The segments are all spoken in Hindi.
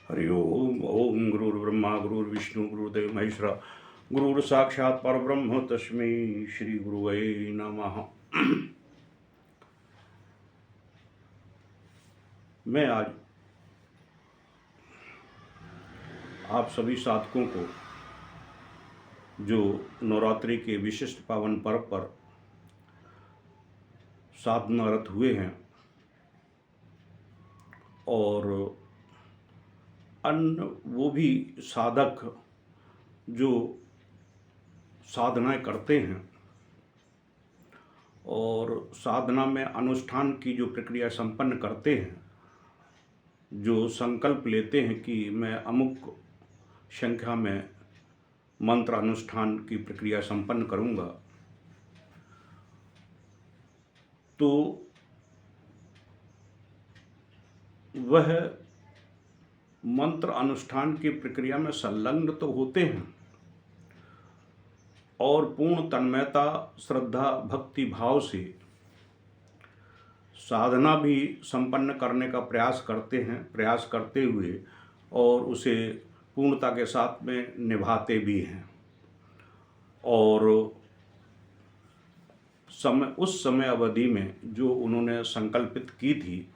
हरि ओम। ओम गुरुर्ब्रह्मा गुरुर्विष्णु गुरुदेव महेश्वरा, गुरुर साक्षात परब्रह्म तस्मै श्री गुरुवे नमः। मैं आज आप सभी साधकों को जो नवरात्रि के विशिष्ट पावन पर्व पर साधनारत हुए हैं और अन्य वो भी साधक जो साधनाएं करते हैं और साधना में अनुष्ठान की जो प्रक्रिया संपन्न करते हैं, जो संकल्प लेते हैं कि मैं अमुक संख्या में मंत्र अनुष्ठान की प्रक्रिया संपन्न करूंगा, तो वह मंत्र अनुष्ठान की प्रक्रिया में संलग्न तो होते हैं और पूर्ण तन्मयता, श्रद्धा, भक्ति भाव से साधना भी संपन्न करने का प्रयास करते हैं, प्रयास करते हुए और उसे पूर्णता के साथ में निभाते भी हैं। और उस समय अवधि में जो उन्होंने संकल्पित की थी,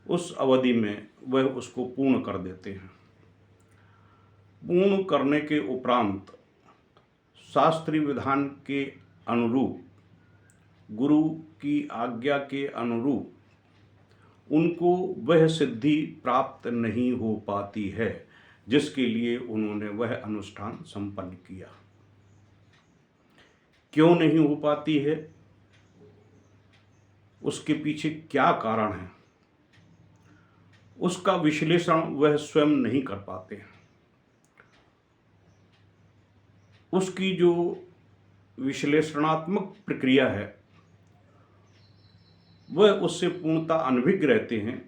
उस अवधि में वह उसको पूर्ण कर देते हैं। पूर्ण करने के उपरांत शास्त्रीय विधान के अनुरूप, गुरु की आज्ञा के अनुरूप उनको वह सिद्धि प्राप्त नहीं हो पाती है जिसके लिए उन्होंने वह अनुष्ठान संपन्न किया। क्यों नहीं हो पाती है, उसके पीछे क्या कारण है, उसका विश्लेषण वह स्वयं नहीं कर पाते हैं। उसकी जो विश्लेषणात्मक प्रक्रिया है वह उससे पूर्णतः अनभिज्ञ रहते हैं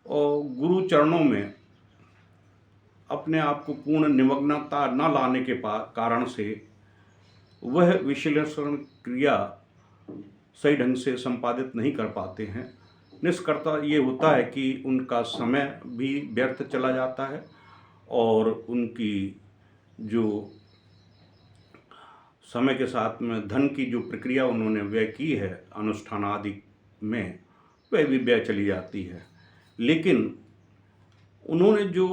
और गुरु चरणों में अपने आप को पूर्ण निमग्नता न लाने के कारण से वह विश्लेषण क्रिया सही ढंग से संपादित नहीं कर पाते हैं। निष्कर्ता ये होता है कि उनका समय भी व्यर्थ चला जाता है और उनकी जो समय के साथ में धन की जो प्रक्रिया उन्होंने व्यय की है अनुष्ठान आदि में, वह भी व्यय चली जाती है। लेकिन उन्होंने जो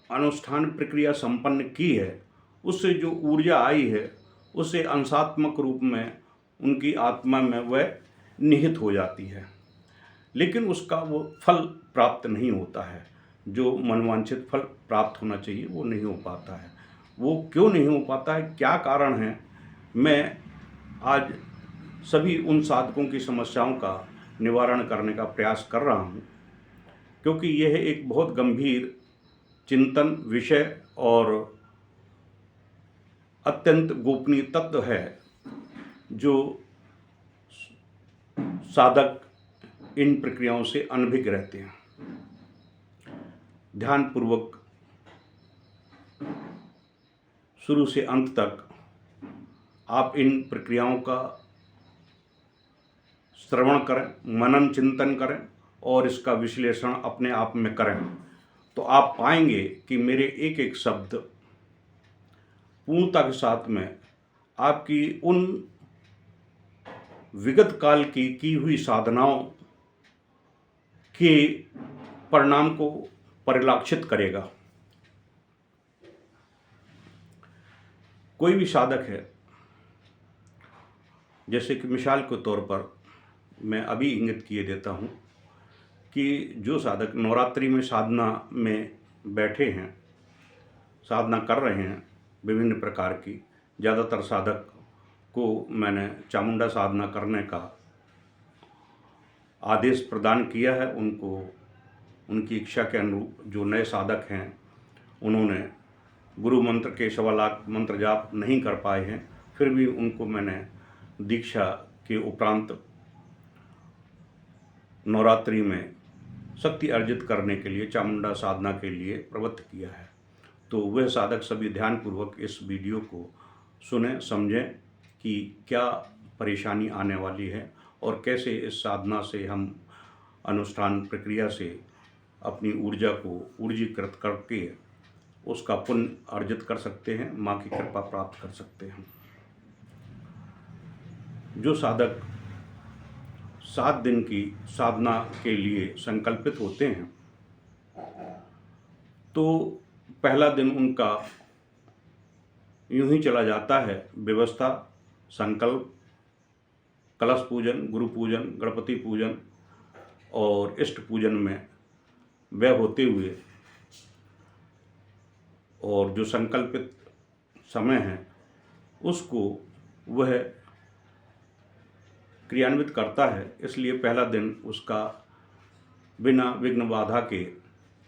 अनुष्ठान प्रक्रिया संपन्न की है, उससे जो ऊर्जा आई है, उससे अंशात्मक रूप में उनकी आत्मा में वह निहित हो जाती है, लेकिन उसका वो फल प्राप्त नहीं होता है। जो मनवांछित फल प्राप्त होना चाहिए वो नहीं हो पाता है। वो क्यों नहीं हो पाता है, क्या कारण है, मैं आज सभी उन साधकों की समस्याओं का निवारण करने का प्रयास कर रहा हूँ, क्योंकि यह एक बहुत गंभीर चिंतन विषय और अत्यंत गोपनीय तत्व है जो साधक इन प्रक्रियाओं से अनभिज्ञ रहते हैं। ध्यानपूर्वक शुरू से अंत तक आप इन प्रक्रियाओं का श्रवण करें, मनन चिंतन करें और इसका विश्लेषण अपने आप में करें, तो आप पाएंगे कि मेरे एक एक शब्द पूर्णता के साथ में आपकी उन विगत काल की हुई साधनाओं के परिणाम को परिलक्षित करेगा। कोई भी साधक है, जैसे कि मिसाल के तौर पर मैं अभी इंगित किए देता हूँ कि जो साधक नवरात्रि में साधना में बैठे हैं, साधना कर रहे हैं विभिन्न प्रकार की, ज़्यादातर साधक को मैंने चामुंडा साधना करने का आदेश प्रदान किया है। उनको उनकी इच्छा के अनुरूप जो नए साधक हैं, उन्होंने गुरु मंत्र के 1.25 लाख मंत्र जाप नहीं कर पाए हैं, फिर भी उनको मैंने दीक्षा के उपरांत नवरात्रि में शक्ति अर्जित करने के लिए, चामुंडा साधना के लिए प्रवृत्त किया है। तो वह साधक सभी ध्यानपूर्वक इस वीडियो को सुने, समझें कि क्या परेशानी आने वाली है और कैसे इस साधना से हम अनुष्ठान प्रक्रिया से अपनी ऊर्जा को ऊर्जीकृत करके उसका पुण्य अर्जित कर सकते हैं, माँ की कृपा प्राप्त कर सकते हैं। जो साधक 7 दिन की साधना के लिए संकल्पित होते हैं तो पहला दिन उनका यूं ही चला जाता है व्यवस्था, संकल्प, कलश पूजन, गुरु पूजन, गणपति पूजन और इष्ट पूजन में व्यय होते हुए, और जो संकल्पित समय है उसको वह क्रियान्वित करता है। इसलिए पहला दिन उसका बिना विघ्न बाधा के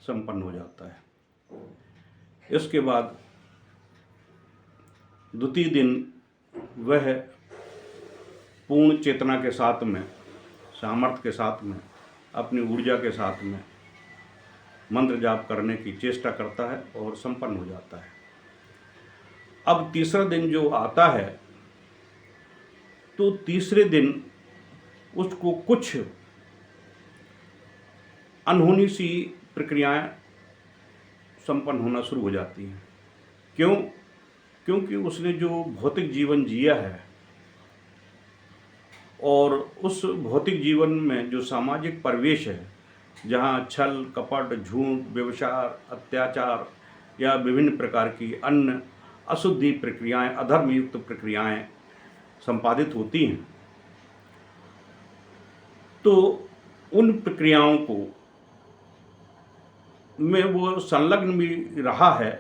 संपन्न हो जाता है। इसके बाद द्वितीय दिन वह पूर्ण चेतना के साथ में, सामर्थ्य के साथ में, अपनी ऊर्जा के साथ में मंत्र जाप करने की चेष्टा करता है और संपन्न हो जाता है। अब तीसरा दिन जो आता है तो तीसरे दिन उसको कुछ अनहोनी सी प्रक्रियाएं संपन्न होना शुरू हो जाती हैं। क्यों? क्योंकि उसने जो भौतिक जीवन जिया है और उस भौतिक जीवन में जो सामाजिक परिवेश है, जहाँ छल, कपट, झूठ, व्यभिचार, अत्याचार या विभिन्न प्रकार की अन्य अशुद्धि प्रक्रियाएं, अधर्मयुक्त प्रक्रियाएं संपादित होती हैं, तो उन प्रक्रियाओं को में वो संलग्न भी रहा है।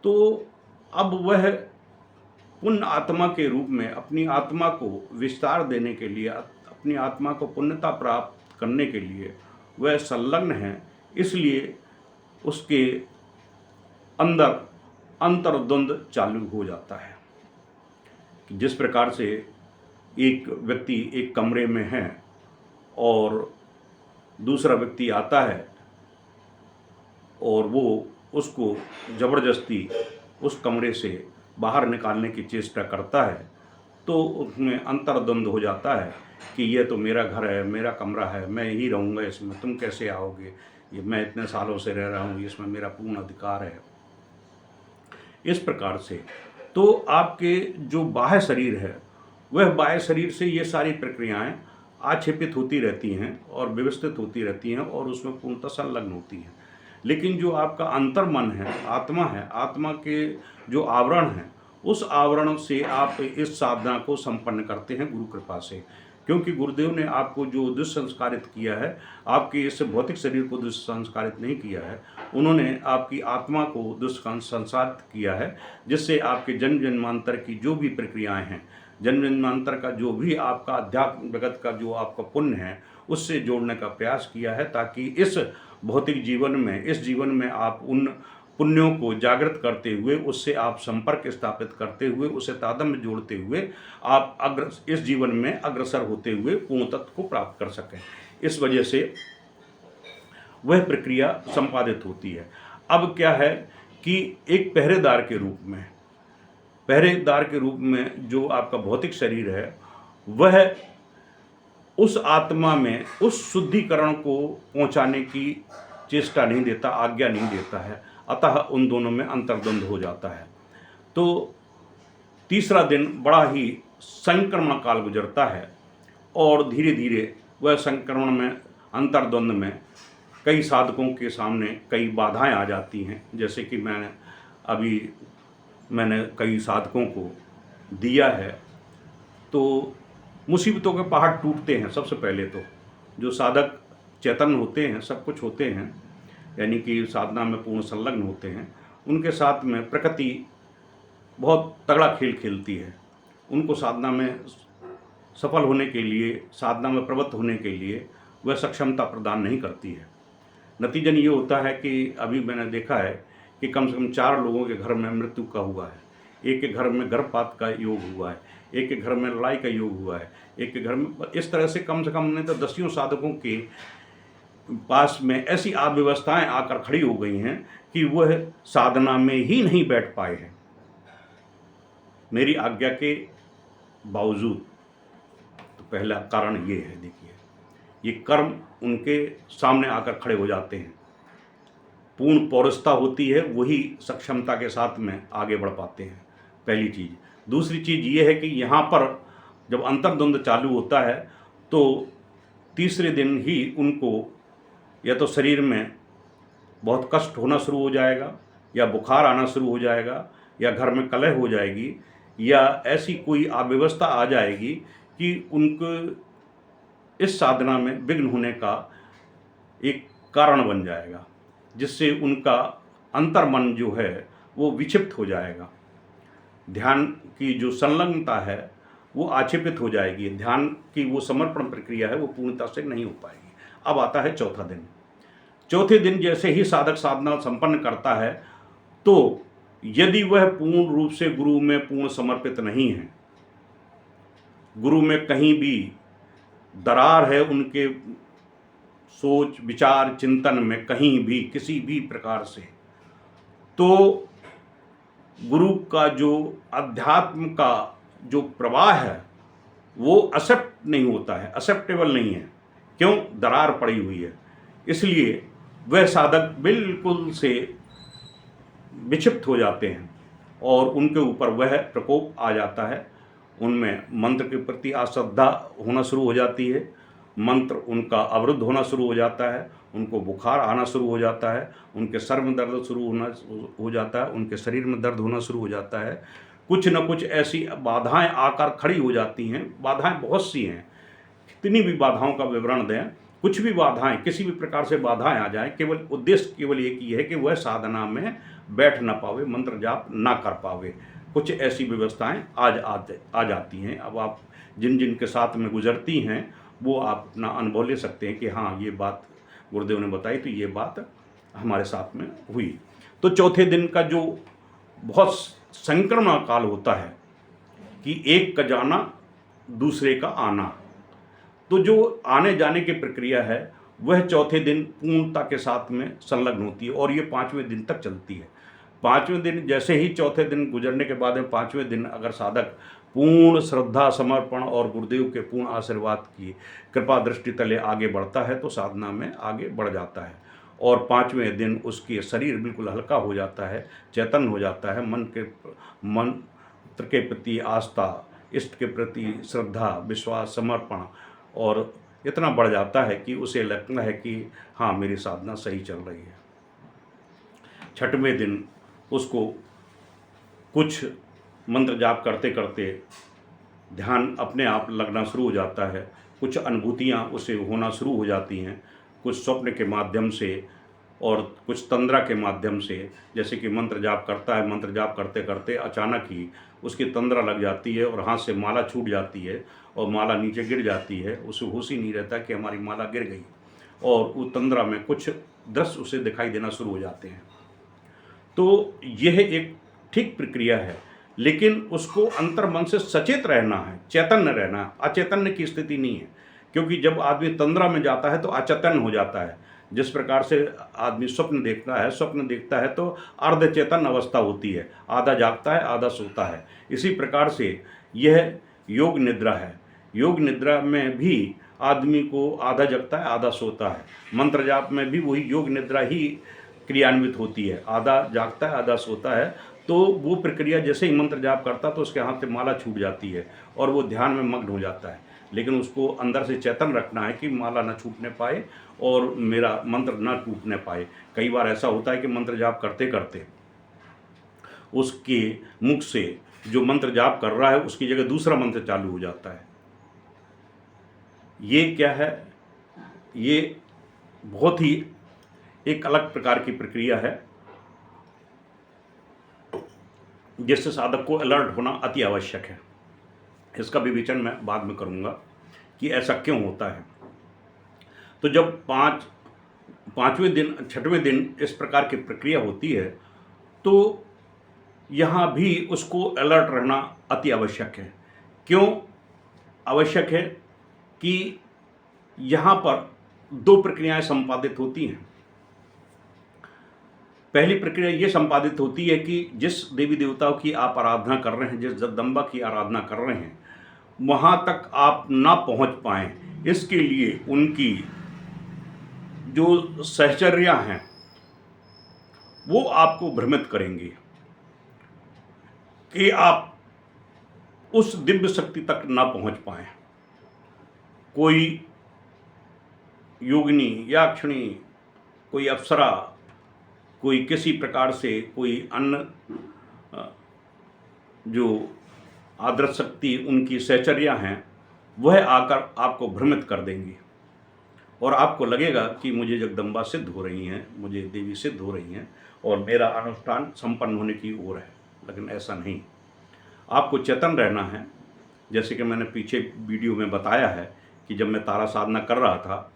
तो अब वह पुण्य आत्मा के रूप में अपनी आत्मा को विस्तार देने के लिए, अपनी आत्मा को पुण्यता प्राप्त करने के लिए वह संलग्न है। इसलिए उसके अंदर अंतर्द्वंद चालू हो जाता है कि जिस प्रकार से एक व्यक्ति एक कमरे में है और दूसरा व्यक्ति आता है और वो उसको ज़बरदस्ती उस कमरे से बाहर निकालने की चेष्टा करता है, तो उसमें अंतर्द्वंद हो जाता है कि ये तो मेरा घर है, मेरा कमरा है, मैं ही रहूँगा इसमें, तुम कैसे आओगे, ये मैं इतने सालों से रह रहा हूँ, इसमें मेरा पूर्ण अधिकार है। इस प्रकार से तो आपके जो बाह्य शरीर है, वह बाह्य शरीर से ये सारी प्रक्रियाएं आक्षेपित होती रहती हैं और व्यवस्थित होती रहती हैं और उसमें पूर्णतः संलग्न होती हैं। लेकिन जो आपका अंतर्मन है, आत्मा है, आत्मा के जो आवरण है, उस आवरण से आप इस साधना को संपन्न करते हैं गुरु कृपा से। क्योंकि गुरुदेव ने आपको जो दुष्संस्कारित किया है, आपके इस भौतिक शरीर को दुष्संस्कारित नहीं किया है, उन्होंने आपकी आत्मा को दुष्संस्कारित किया है, जिससे आपके जन्म जन्मांतर की जो भी प्रक्रियाएं हैं, जन्म जन्मांतर का जो भी आपका अध्यात्म जगत का जो आपका पुण्य है, उससे जोड़ने का प्रयास किया है, ताकि इस भौतिक जीवन में, इस जीवन में आप उन पुण्यों को जागृत करते हुए, उससे आप संपर्क स्थापित करते हुए, उसे तादात्म्य जोड़ते हुए आप इस जीवन में अग्रसर होते हुए पूर्ण तत्व को प्राप्त कर सकें। इस वजह से वह प्रक्रिया संपादित होती है। अब क्या है कि एक पहरेदार के रूप में जो आपका भौतिक शरीर है, वह उस आत्मा में उस शुद्धिकरण को पहुंचाने की चेष्टा नहीं देता, आज्ञा नहीं देता है, अतः उन दोनों में अंतर्द्वंद हो जाता है। तो तीसरा दिन बड़ा ही संक्रमण काल गुजरता है और धीरे धीरे वह संक्रमण में, अंतर्द्वंद में कई साधकों के सामने कई बाधाएं आ जाती हैं। जैसे कि मैंने कई साधकों को दिया है, तो मुसीबतों के पहाड़ टूटते हैं। सबसे पहले तो जो साधक चैतन्य होते हैं, सब कुछ होते हैं, यानी कि साधना में पूर्ण संलग्न होते हैं, उनके साथ में प्रकृति बहुत तगड़ा खेल खेलती है। उनको साधना में सफल होने के लिए, साधना में प्रवृत्त होने के लिए वह सक्षमता प्रदान नहीं करती है। नतीजन ये होता है कि अभी मैंने देखा है कि कम से कम 4 लोगों के घर में मृत्यु का हुआ है, एक के घर में गर्भपात का योग हुआ है, एक के घर में लड़ाई का योग हुआ है, एक के घर में, इस तरह से कम नहीं तो दसियों साधकों के पास में ऐसी अव्यवस्थाएं आकर खड़ी हो गई हैं कि वह साधना में ही नहीं बैठ पाए हैं, मेरी आज्ञा के बावजूद। तो पहला कारण ये है, देखिए, ये कर्म उनके सामने आकर खड़े हो जाते हैं। पूर्ण पौरस्ता होती है, वही सक्षमता के साथ में आगे बढ़ पाते हैं, पहली चीज़। दूसरी चीज़ ये है कि यहाँ पर जब अंतर्द्वंद चालू होता है तो तीसरे दिन ही उनको या तो शरीर में बहुत कष्ट होना शुरू हो जाएगा, या बुखार आना शुरू हो जाएगा, या घर में कलह हो जाएगी, या ऐसी कोई अव्यवस्था आ जाएगी कि उनको इस साधना में विघ्न होने का एक कारण बन जाएगा, जिससे उनका अंतर्मन जो है वो विक्षिप्त हो जाएगा। ध्यान की जो संलग्नता है वो आक्षेपित हो जाएगी, ध्यान की वो समर्पण प्रक्रिया है वो पूर्णता से नहीं हो पाएगी। अब आता है चौथा दिन। चौथे दिन जैसे ही साधक साधना संपन्न करता है तो यदि वह पूर्ण रूप से गुरु में पूर्ण समर्पित नहीं है, गुरु में कहीं भी दरार है, उनके सोच विचार चिंतन में कहीं भी किसी भी प्रकार से, तो गुरु का जो अध्यात्म का जो प्रवाह है वो एक्सेप्ट नहीं होता है, एक्सेप्टेबल नहीं है। क्यों? दरार पड़ी हुई है। इसलिए वह साधक बिल्कुल से विक्षिप्त हो जाते हैं और उनके ऊपर वह प्रकोप आ जाता है। उनमें मंत्र के प्रति अश्रद्धा होना शुरू हो जाती है, मंत्र उनका अवरुद्ध होना शुरू हो जाता है, उनको बुखार आना शुरू हो जाता है, उनके सर में दर्द शुरू होना हो जाता है, उनके शरीर में दर्द होना शुरू हो जाता है। कुछ न कुछ ऐसी बाधाएं आकर खड़ी हो जाती हैं। बाधाएं बहुत सी हैं, कितनी भी बाधाओं का विवरण दें, कुछ भी बाधाएं, किसी भी प्रकार से बाधाएं आ जाएं, केवल उद्देश्य केवल एक ही है कि वह साधना में बैठ ना पावे, मंत्र जाप ना कर पावे। कुछ ऐसी व्यवस्थाएं आज आ जाती हैं। अब आप जिन जिन के साथ में गुजरती हैं वो आप अपना अनुभव ले सकते हैं कि हाँ, ये बात गुरुदेव ने बताई तो ये बात हमारे साथ में हुई। तो चौथे दिन का जो बहुत संक्रमण काल होता है कि एक का जाना दूसरे का आना, तो जो आने जाने की प्रक्रिया है वह चौथे दिन पूर्णता के साथ में संलग्न होती है और ये 5वें दिन तक चलती है। 5वें दिन जैसे ही चौथे दिन गुजरने के बाद में 5वें दिन अगर साधक पूर्ण श्रद्धा समर्पण और गुरुदेव के पूर्ण आशीर्वाद की कृपा दृष्टि तले आगे बढ़ता है तो साधना में आगे बढ़ जाता है और 5वें दिन उसके शरीर बिल्कुल हल्का हो जाता है, चैतन्य हो जाता है। मंत्र के प्रति आस्था, इष्ट के प्रति श्रद्धा विश्वास समर्पण और इतना बढ़ जाता है कि उसे लगता है कि हाँ, मेरी साधना सही चल रही है। 6वें दिन उसको कुछ मंत्र जाप करते करते ध्यान अपने आप लगना शुरू हो जाता है, कुछ अनुभूतियाँ उसे होना शुरू हो जाती हैं, कुछ स्वप्न के माध्यम से और कुछ तंद्रा के माध्यम से। जैसे कि मंत्र जाप करता है, मंत्र जाप करते करते अचानक ही उसकी तंद्रा लग जाती है और हाथ से माला छूट जाती है और माला नीचे गिर जाती है। उसे होश ही नहीं रहता कि हमारी माला गिर गई और वो तंद्रा में कुछ दृश्य उसे दिखाई देना शुरू हो जाते हैं। तो यह एक ठीक प्रक्रिया है, लेकिन उसको अंतर्मन से सचेत रहना है, चैतन्य रहना, अचैतन्य की स्थिति नहीं है। क्योंकि जब आदमी तंद्रा में जाता है तो अचैतन्य हो जाता है। जिस प्रकार से आदमी स्वप्न देखता है तो अर्धचेतन अवस्था होती है, आधा जागता है आधा सोता है। इसी प्रकार से यह योग निद्रा है। योग निद्रा में भी आदमी को आधा जगता है आधा सोता है। मंत्र जाप में भी वही योग निद्रा ही क्रियान्वित होती है, आधा जागता है आधा सोता है। तो वो प्रक्रिया जैसे ही मंत्र जाप करता तो उसके हाथ से माला छूट जाती है और वो ध्यान में मग्न हो जाता है। लेकिन उसको अंदर से चेतन रखना है कि माला ना छूटने पाए और मेरा मंत्र ना टूटने पाए। कई बार ऐसा होता है कि मंत्र जाप करते करते उसके मुख से जो मंत्र जाप कर रहा है उसकी जगह दूसरा मंत्र चालू हो जाता है। ये क्या है? ये बहुत ही एक अलग प्रकार की प्रक्रिया है जिससे साधक को अलर्ट होना अति आवश्यक है। इसका विवेचन मैं बाद में करूंगा कि ऐसा क्यों होता है। तो जब 5वें दिन 6वें दिन इस प्रकार की प्रक्रिया होती है तो यहाँ भी उसको अलर्ट रहना अति आवश्यक है। क्यों आवश्यक है? कि यहाँ पर 2 प्रक्रियाएं संपादित होती हैं। पहली प्रक्रिया ये संपादित होती है कि जिस देवी देवताओं की आप आराधना कर रहे हैं, जिस जगदम्बा की आराधना कर रहे हैं, वहाँ तक आप ना पहुँच पाएँ, इसके लिए उनकी जो सहचर्या हैं वो आपको भ्रमित करेंगे कि आप उस दिव्य शक्ति तक ना पहुंच पाए। कोई योगिनी, याक्षिणी, कोई अप्सरा, कोई किसी प्रकार से कोई अन्य जो आदर्श शक्ति उनकी सहचर्या हैं वह आकर आपको भ्रमित कर देंगी और आपको लगेगा कि मुझे जगदम्बा सिद्ध हो रही हैं, मुझे देवी सिद्ध हो रही हैं और मेरा अनुष्ठान संपन्न होने की ओर है। लेकिन ऐसा नहीं, आपको चेतन रहना है। जैसे कि मैंने पीछे वीडियो में बताया है कि जब मैं तारा साधना कर रहा था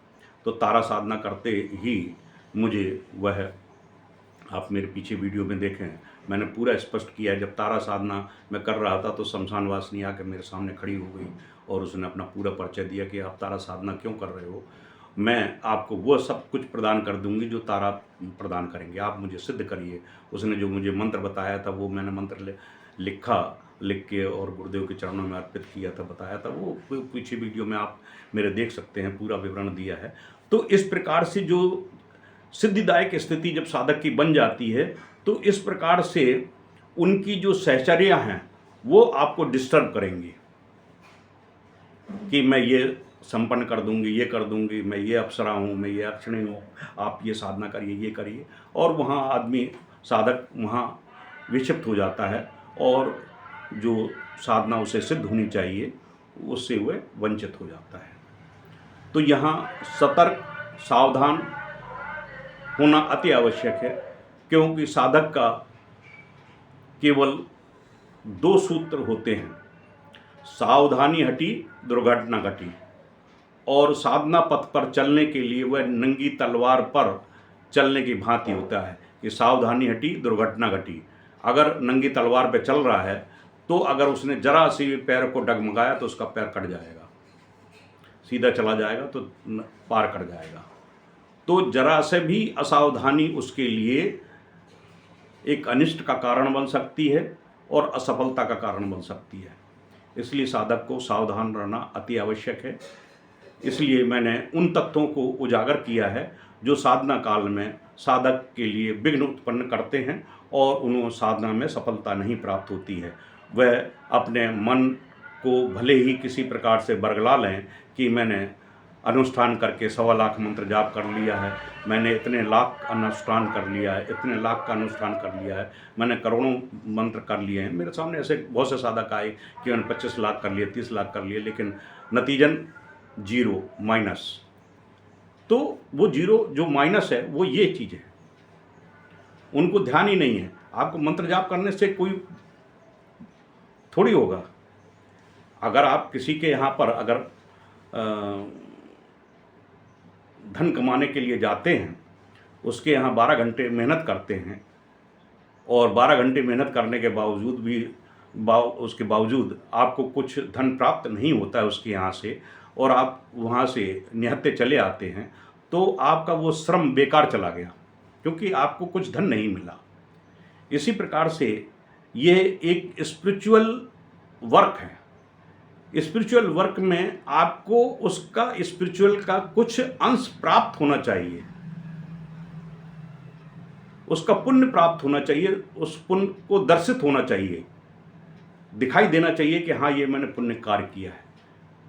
तो तारा साधना करते ही मुझे वह, आप मेरे पीछे वीडियो में देखें, मैंने पूरा स्पष्ट किया है। जब तारा साधना मैं कर रहा था तो शमशान वासिनी आकर मेरे सामने खड़ी हो गई और उसने अपना पूरा परिचय दिया कि आप तारा साधना क्यों कर रहे हो, मैं आपको वो सब कुछ प्रदान कर दूंगी जो तारा प्रदान करेंगे, आप मुझे सिद्ध करिए। उसने जो मुझे मंत्र बताया था वो मैंने मंत्र लिख के और गुरुदेव के चरणों में अर्पित किया था, बताया था, वो पीछे वीडियो में आप मेरे देख सकते हैं, पूरा विवरण दिया है। तो इस प्रकार से जो सिद्धिदायक स्थिति जब साधक की बन जाती है तो इस प्रकार से उनकी जो सहचर्या हैं वो आपको डिस्टर्ब करेंगी कि मैं ये संपन्न कर दूंगी, ये कर दूंगी, मैं ये अप्सरा हूँ, मैं ये अक्षिणी हूँ, आप ये साधना करिए, ये करिए। और वहाँ आदमी, साधक वहाँ विक्षिप्त हो जाता है और जो साधना उसे सिद्ध होनी चाहिए उससे वह वंचित हो जाता है। तो यहाँ सतर्क, सावधान होना अति आवश्यक है, क्योंकि साधक का केवल 2 सूत्र होते हैं, सावधानी हटी दुर्घटना घटी। और साधना पथ पर चलने के लिए वह नंगी तलवार पर चलने की भांति होता है कि सावधानी हटी दुर्घटना घटी। अगर नंगी तलवार पे चल रहा है तो अगर उसने जरा सी पैर को डगमगाया तो उसका पैर कट जाएगा, सीधा चला जाएगा तो पार कट जाएगा। तो जरा से भी असावधानी उसके लिए एक अनिष्ट का कारण बन सकती है और असफलता का कारण बन सकती है। इसलिए साधक को सावधान रहना अति आवश्यक है। इसलिए मैंने उन तत्वों को उजागर किया है जो साधना काल में साधक के लिए विघ्न उत्पन्न करते हैं और उन्हें साधना में सफलता नहीं प्राप्त होती है। वह अपने मन को भले ही किसी प्रकार से बरगला लें कि मैंने अनुष्ठान करके 1.25 लाख मंत्र जाप कर लिया है, मैंने इतने लाख अनुष्ठान कर लिया है, इतने लाख का अनुष्ठान कर लिया है, मैंने करोड़ों मंत्र कर लिए हैं। मेरे सामने ऐसे बहुत से साधक आए कि मैंने 25 लाख कर लिए, 30 लाख कर लिए, लेकिन नतीजन 0, माइनस। तो वो 0 जो माइनस है वो ये चीज़ है, उनको ध्यान ही नहीं है। आपको मंत्र जाप करने से कोई थोड़ी होगा। अगर आप किसी के यहाँ पर अगर धन कमाने के लिए जाते हैं, उसके यहाँ 12 घंटे मेहनत करते हैं और 12 घंटे मेहनत करने के बावजूद भी उसके बावजूद आपको कुछ धन प्राप्त नहीं होता है उसके यहाँ से, और आप वहाँ से निहत्ते चले आते हैं, तो आपका वो श्रम बेकार चला गया क्योंकि आपको कुछ धन नहीं मिला। इसी प्रकार से ये एक स्पिरिचुअल वर्क है। स्पिरिचुअल वर्क में आपको उसका स्पिरिचुअल का कुछ अंश प्राप्त होना चाहिए, उसका पुण्य प्राप्त होना चाहिए, उस पुण्य को दर्शित होना चाहिए, दिखाई देना चाहिए कि हाँ ये मैंने पुण्य कार्य किया है।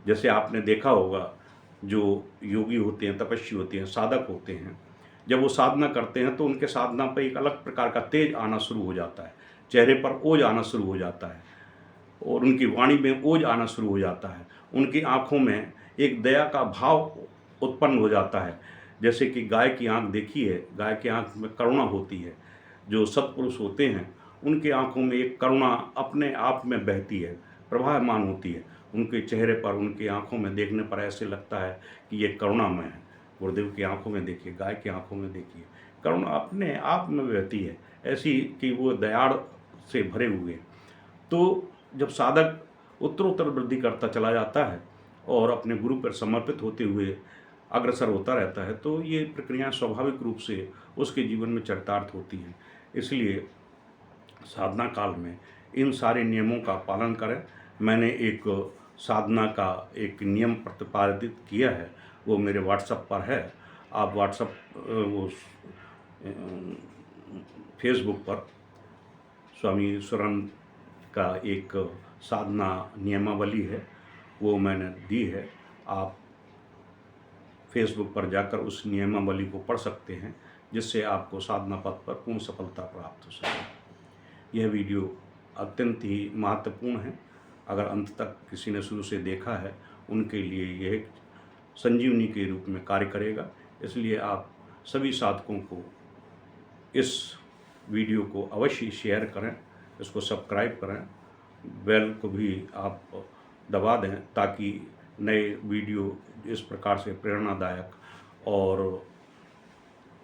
जैसे आपने देखा होगा जो योगी होते हैं, तपस्वी होते हैं, साधक होते हैं, जब वो साधना करते हैं तो उनके साधना पर एक अलग प्रकार का तेज आना शुरू हो जाता है, चेहरे पर ओज आना शुरू हो जाता है और उनकी वाणी में ओज आना शुरू हो जाता है, उनकी आँखों में एक दया का भाव उत्पन्न हो जाता है। जैसे कि गाय की आँख देखी है, गाय की आँख में करुणा होती है। जो सत्पुरुष होते हैं उनकी आँखों में एक करुणा अपने आप में बहती है, प्रवाहमान होती है। उनके चेहरे पर, उनकी आँखों में देखने पर ऐसे लगता है कि ये करुणामय है। गुरुदेव की आँखों में देखिए, गाय की आँखों में देखिए, करुणा अपने आप में बहती है, ऐसी कि वो दयाड़ से भरे हुए। तो जब साधक उत्तरोत्तर वृद्धि करता चला जाता है और अपने गुरु पर समर्पित होते हुए अग्रसर होता रहता है, तो ये प्रक्रियाएं स्वाभाविक रूप से उसके जीवन में चरितार्थ होती हैं। इसलिए साधना काल में इन सारे नियमों का पालन करें। मैंने एक साधना का एक नियम प्रतिपादित किया है वो मेरे व्हाट्सएप पर है। आप व्हाट्सएप वो फेसबुक पर स्वामी ईश्वरानंद का एक साधना नियमावली है, वो मैंने दी है। आप फेसबुक पर जाकर उस नियमावली को पढ़ सकते हैं, जिससे आपको साधना पथ पर पूर्ण सफलता प्राप्त हो सके। यह वीडियो अत्यंत ही महत्वपूर्ण है। अगर अंत तक किसी ने शुरू से देखा है, उनके लिए यह एक संजीवनी के रूप में कार्य करेगा। इसलिए आप सभी साधकों को इस वीडियो को अवश्य शेयर करें, इसको सब्सक्राइब करें, बेल को भी आप दबा दें, ताकि नए वीडियो इस प्रकार से प्रेरणादायक और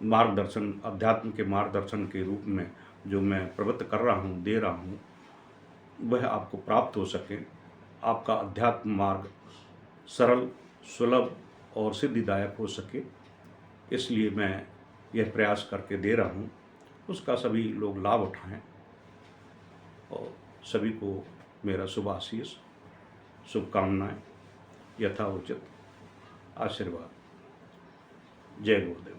मार्गदर्शन, अध्यात्म के मार्गदर्शन के रूप में जो मैं प्रवृत्त कर रहा हूँ, दे रहा हूँ, वह आपको प्राप्त हो सके। आपका अध्यात्म मार्ग सरल, सुलभ और सिद्धिदायक हो सके, इसलिए मैं यह प्रयास करके दे रहा हूँ। उसका सभी लोग लाभ उठाएं और सभी को मेरा शुभ आशीष, शुभकामनाएं, यथाउचित आशीर्वाद। जय गुरुदेव।